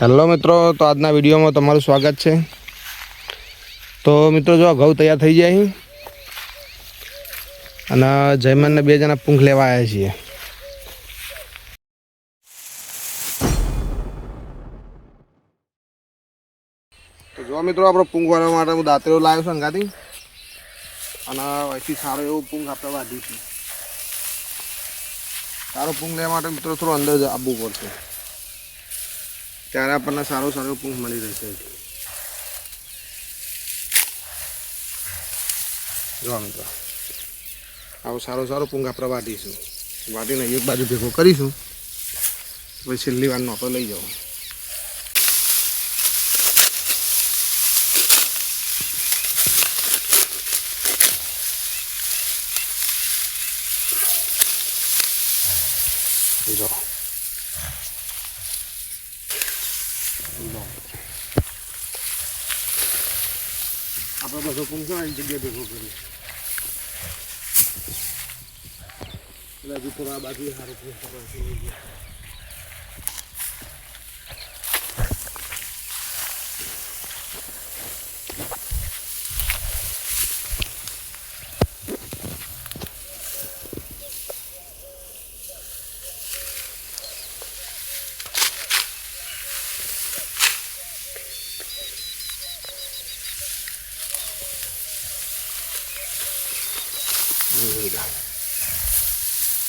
Hello મિત્રો, તો આજના વિડીયોમાં તમારું સ્વાગત છે। તો મિત્રો જો ઘઉં તૈયાર થઈ જાય અને જયમનને બે જણા પૂંખ લેવા આવ્યા છીએ। તો જો મિત્રો આપણો પૂંખ વાળવા માટે હું દાંતેરો લાવ્યો છું અંગાથી અને અહીંથી સારો એવો પૂંખ આપણે વાઢીશું। સારો પૂંખ લેવા માટે મિત્રો થોડો અંદર આવવું પડશે, ત્યારે આપણને સારો પૂંખ મળી રહેશે। જો મિત્રો આવો સારો પૂંખ આપણે વાઢીશું, વાઢીને એક બાજુ ભેગો કરીશું, પછી છેલ્લી વાર નોટો લઈ જાઓ। જો આપણે બધો પૂંખ એક જગ્યાએ ભેગો કરીશું, એટલે હજુ થોડા બાજુ સારું પૂંખ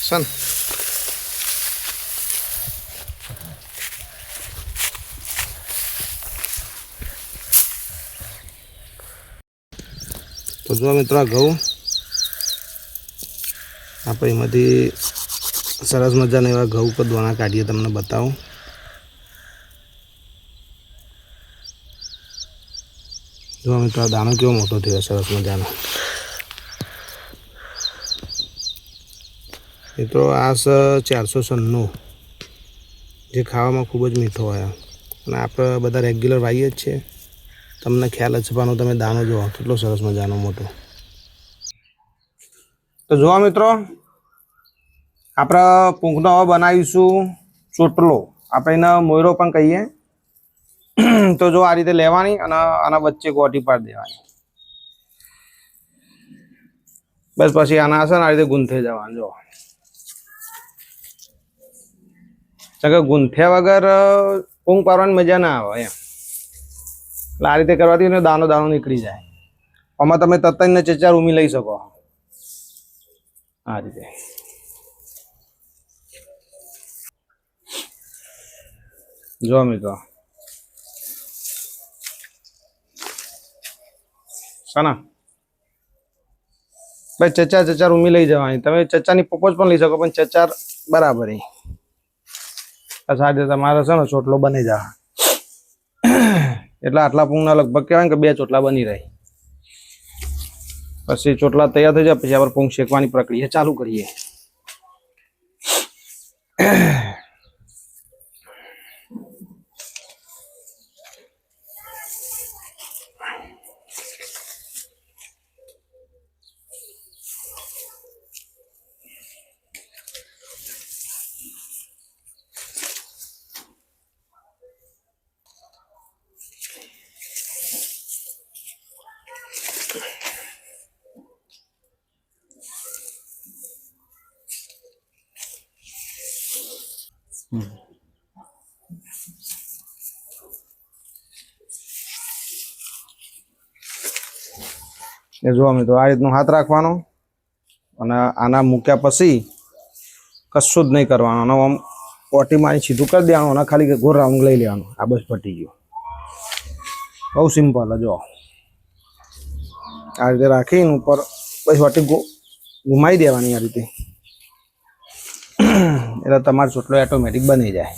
सन। तो जो मित्रों घઉં આપણે એમાંથી સરસ મજાના એવા ઘઉં પર દાણા કાઢીએ, તમને બતાવું। જો મિત્રો આ દાણો કેવો મોટો થયો, સરસ મજાનો। મિત્રો આ 496 જે ખાવામાં ખૂબ જ મીઠો હોય અને આપણે બધા રેગ્યુલર વાવીએ જ છે, તમને ખ્યાલ જ છે। પણ તમે દાણો જુઓ કેટલો સરસ મજાનો મોટો। તો જુઓ મિત્રો, આપણે પૂંખનો હવે બનાવીશું ચોટલો, આપણે એને મોયરો પણ કહીએ। તો જો આ રીતે લેવાની અને આના વચ્ચે ગોટી પાડી દેવાની, બસ પછી આના છે ને આ રીતે ગૂંથે જવાનું। જો કે ગૂંથ્યા વગર પૂંખ પાડવાની મજા ના આવે એમ, એટલે આ રીતે કરવાથી એને દાણો નીકળી જાય। આમાં તમે તત્તઈને ચચાર ઉમી લઈ શકો આ રીતે। જો મિત્રો સાના ભાઈ ચચાર ઉમી લઈ જવાની, તમે ચચાની પોપોજ પણ લઈ શકો, પણ ચચાર બરાબર સાથે તમારે છે ને ચોટલો બની જાય। એટલે આટલા પૂંખના લગભગ કહેવાય કે 2 ચોટલા બની રહે। પછી ચોટલા તૈયાર થઈ જાય પછી આપણે પૂંખ શેકવાની પ્રક્રિયા ચાલુ કરીએ। જો મિત્રો આ રીતનો હાથ રાખવાનો અને આના મૂક્યા પછી કશું જ નહીં કરવાનું, અને આમ પોટી મારી સીધું કરી દેવાનું અને ખાલી ગોળ રાઉન્ડ લઈ લેવાનું। આ બસ પટી ગયું, બહુ સિમ્પલ। જો આ રીતે રાખીને ઉપર બસ વાટી ઘુમાઈ દેવાની આ રીતે, એટલે તમારો ચોટલો ઓટોમેટિક બની જાય।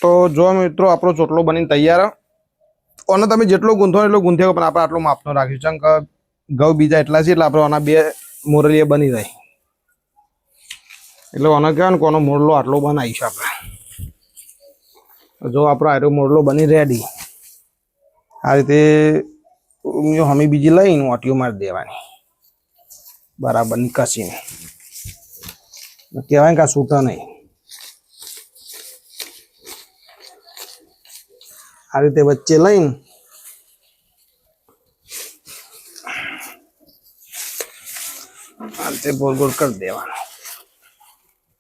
તો જો મિત્રો આપણો ચોટલો બનીને તૈયાર। અને તમે જેટલો ગૂંથો એટલો ગૂંથ્યો, પણ આપણે આટલો માપનો રાખ્યું છે, ઘઉં બીજા એટલા છે એટલે આપણે આના 2 મોરલીએ બની જાય। એટલે આનો કહેવાય ને કોનો મોરલો આટલો બનાવીશું આપણે। જો આપણો આટલો મોરલો બની રેડી, આ રીતે હમી બીજી લઈને ઓટીઓ મારી દેવાની બરાબર નિકાસીને। કહેવાય કે આ છૂટા નહીં. આ રીતે વચ્ચે લઈને આ રીતે ગોળ ગોળ કરી દેવાનો.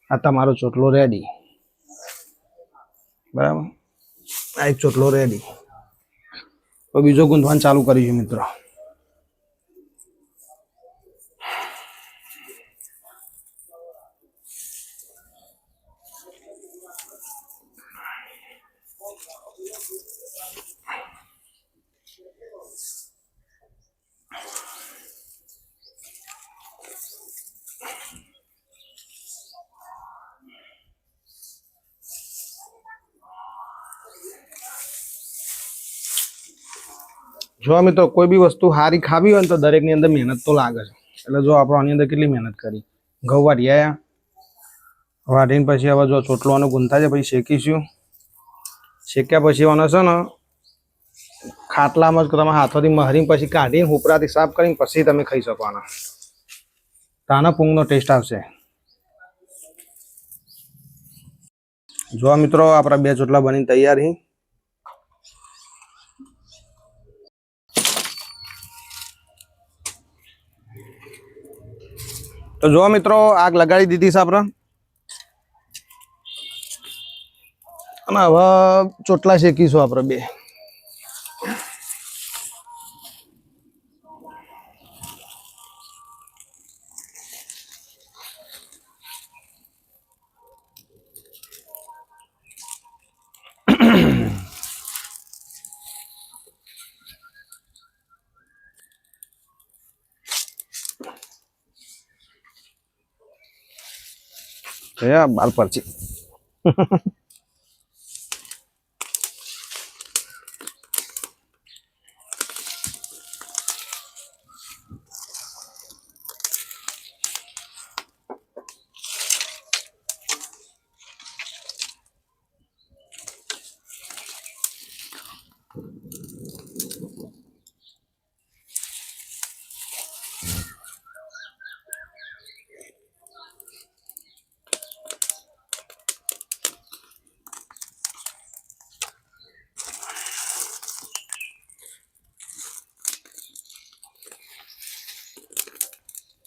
આ તમારો ચોટલો રેડી. બરાબર, આ એક ચોટલો રેડી. તો બીજો ગૂંથવાનું ચાલુ કરીશું મિત્રો. જો મિત્રો કોઈ બી વસ્તુ સારી ખાવી હોય ને તો દરેકની અંદર મહેનત તો લાગે છે. એટલે જો આપણે આની અંદર કેટલી મહેનત કરી. ઘઉં વાઢ્યા, વાઢીને પછી હવે જો ચોટલો ગુંથા છે પછી શેકીશું. શેક્યા પછી આને છે ને ખાટલામાં જ તમે હાથોથી મહરીને પછી કાઢીને ઉપરાથી સાફ કરીને પછી તમે ખાઈ શકો. આના તાના પૂંગનો ટેસ્ટ આવશે. જો મિત્રો આપણા 2 ચોટલા બનીને તૈયાર છે. તો જો મિત્રો આગ લગાડી દીધી છે આપણે. અને હવે ચોટલા શેકીશું આપણે 2. બાલ પરચી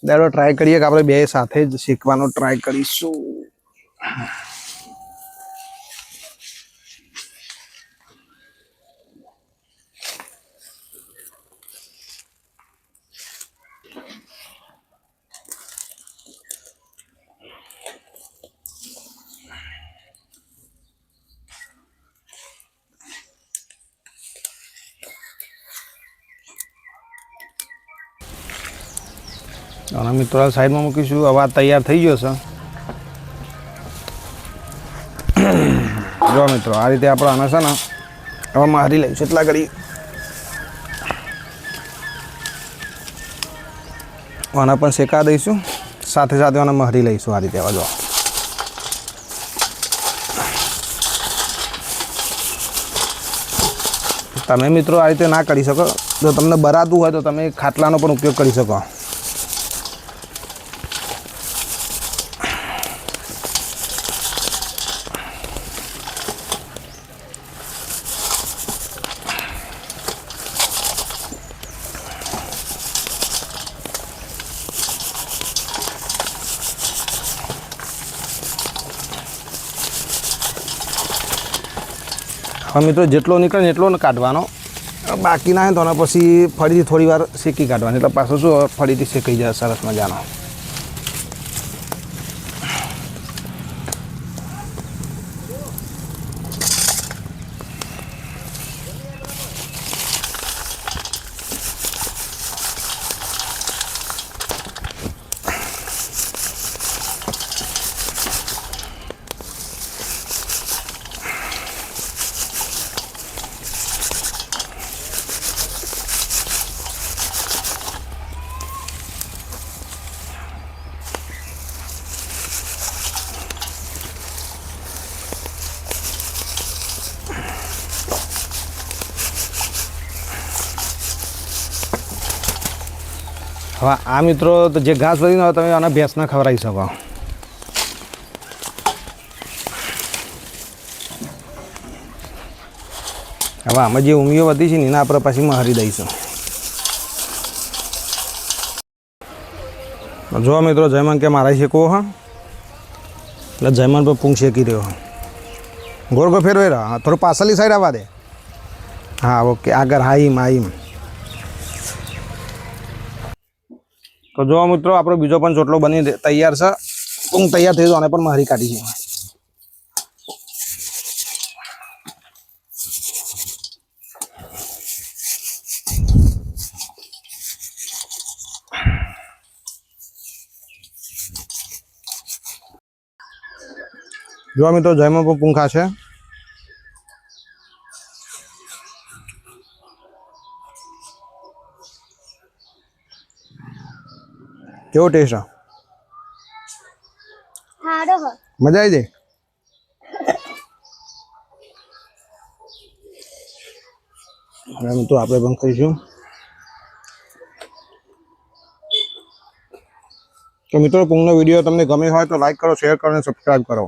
દાડો ટ્રાય કરીએ કે આપણે 2 સાથે જ શીખવાનો ટ્રાય કરીશું. અને મિત્રો સાઈડમાં મૂકીશું. હવે આ તૈયાર થઈ ગયો છે. જો મિત્રો આ રીતે આપણે આને છે ને હવે મારી લઈશું. એટલા કરી આના પણ શેકા દઈશું. સાથે સાથે આને મહરી લઈશું. આ રીતે જો તમે મિત્રો આ રીતે ના કરી શકો. જો તમને બરાતું હોય તો તમે ખાટલાનો પણ ઉપયોગ કરી શકો. મિત્રો જેટલો નીકળે ને એટલો કાઢવાનો. બાકી ના હોય તો પછી ફરીથી થોડી વાર શેકી કાઢવાની. એટલે પાછું શું ફરીથી શેકાઈ જાય સરસ મજાનો. હવે આ મિત્રો તો જે ઘાસ વધીને તમે આના ભેંસને ખવડાવી શકો. હવે આમાં જે ઉમીઓ વધી છે ને એના આપણે પછી મહારી દઈશું. જો મિત્રો જયમાન કે મારા શેકવો હા એટલે જયમાન પર પૂંગ શેકી રહ્યો હા. ગોળ ગોળ ફેરવે રહ્યો. હા થોડું પાછળની સાઈડ આવવા દે. હા ઓકે આગળ હાઈમ હાઈમ. તો જો મિત્રો આપણો બીજો પણ ચોટલો બની તૈયાર છે. પૂંગ તૈયાર થઈ ગયો અને પણ મહારી કાઢી છે. જો મિત્રો જયમાં પણ પૂંખા છે. કેવો ટેસ્ટ? મજા આવી જાય. હવે મિત્રો આપણે પણ ખાઈશું. તો મિત્રો પૂંગનો વિડીયો તમને ગમે હોય તો લાઈક કરો, શેર કરો અને સબસ્ક્રાઈબ કરો.